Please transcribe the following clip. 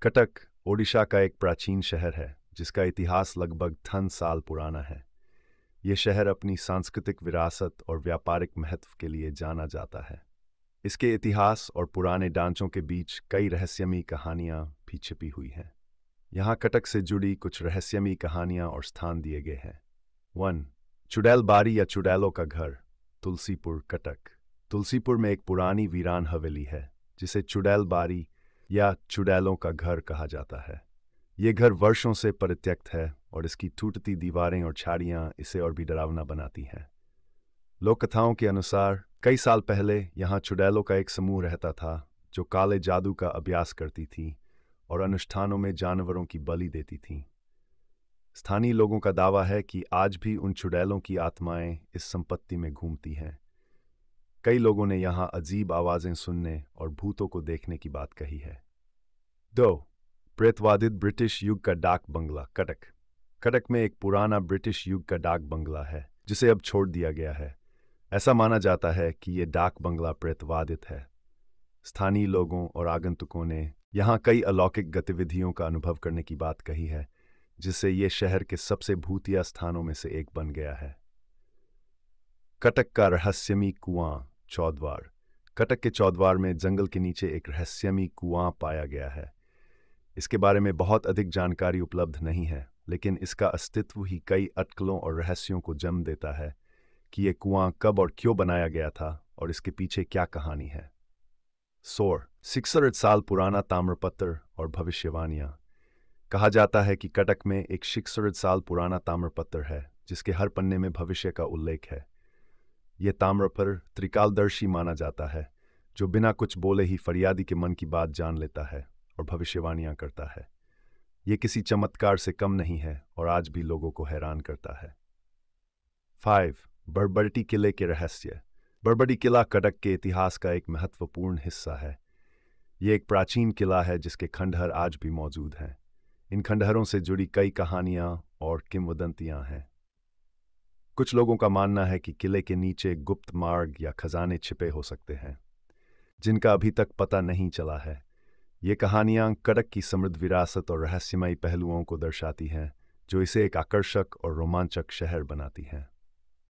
कटक ओडिशा का एक प्राचीन शहर है जिसका इतिहास लगभग 1000 साल पुराना है। ये शहर अपनी सांस्कृतिक विरासत और व्यापारिक महत्व के लिए जाना जाता है। इसके इतिहास और पुराने ढांचों के बीच कई रहस्यमयी कहानियां भी छिपी हुई हैं। यहाँ कटक से जुड़ी कुछ रहस्यमयी कहानियां और स्थान दिए गए हैं। 1. चुड़ैल बारी या चुड़ैलों का घर, तुलसीपुर, कटक। तुलसीपुर में एक पुरानी वीरान हवेली है जिसे चुड़ैल बारी या चुड़ैलों का घर कहा जाता है। ये घर वर्षों से परित्यक्त है और इसकी टूटती दीवारें और छाड़ियाँ इसे और भी डरावना बनाती हैं। लोक कथाओं के अनुसार कई साल पहले यहाँ चुड़ैलों का एक समूह रहता था जो काले जादू का अभ्यास करती थी और अनुष्ठानों में जानवरों की बलि देती थीं। स्थानीय लोगों का दावा है कि आज भी उन चुड़ैलों की आत्माएं इस संपत्ति में घूमती हैं। कई लोगों ने यहाँ अजीब आवाजें सुनने और भूतों को देखने की बात कही है। 2. प्रेतवादित ब्रिटिश युग का डाक बंगला, कटक। कटक में एक पुराना ब्रिटिश युग का डाक बंगला है जिसे अब छोड़ दिया गया है। ऐसा माना जाता है कि ये डाक बंगला प्रेतवादित है। स्थानीय लोगों और आगंतुकों ने यहाँ कई अलौकिक गतिविधियों का अनुभव करने की बात कही है, जिससे ये शहर के सबसे भूतिया स्थानों में से एक बन गया है। कटक का रहस्यमयी कुआं, चौद्वार। कटक के चौद्वार में जंगल के नीचे एक रहस्यमयी कुआं पाया गया है। इसके बारे में बहुत अधिक जानकारी उपलब्ध नहीं है, लेकिन इसका अस्तित्व ही कई अटकलों और रहस्यों को जन्म देता है कि ये कुआं कब और क्यों बनाया गया था और इसके पीछे क्या कहानी है। 600 साल पुराना ताम्रपत्र और भविष्यवाणियां। कहा जाता है कि कटक में एक 600 साल पुराना ताम्रपत्र है जिसके हर पन्ने में भविष्य का उल्लेख है। ये ताम्रपत्र त्रिकालदर्शी माना जाता है, जो बिना कुछ बोले ही फरियादी के मन की बात जान लेता है और भविष्यवाणियां करता है। ये किसी चमत्कार से कम नहीं है और आज भी लोगों को हैरान करता है। 5. बड़बड़टी किले के रहस्य। बड़बड़ी किला कटक के इतिहास का एक महत्वपूर्ण हिस्सा है। ये एक प्राचीन किला है जिसके खंडहर आज भी मौजूद हैं। इन खंडहरों से जुड़ी कई कहानियां और किंवदंतियां हैं। कुछ लोगों का मानना है कि किले के नीचे गुप्त मार्ग या खजाने छिपे हो सकते हैं, जिनका अभी तक पता नहीं चला है। ये कहानियां कटक की समृद्ध विरासत और रहस्यमयी पहलुओं को दर्शाती हैं, जो इसे एक आकर्षक और रोमांचक शहर बनाती हैं।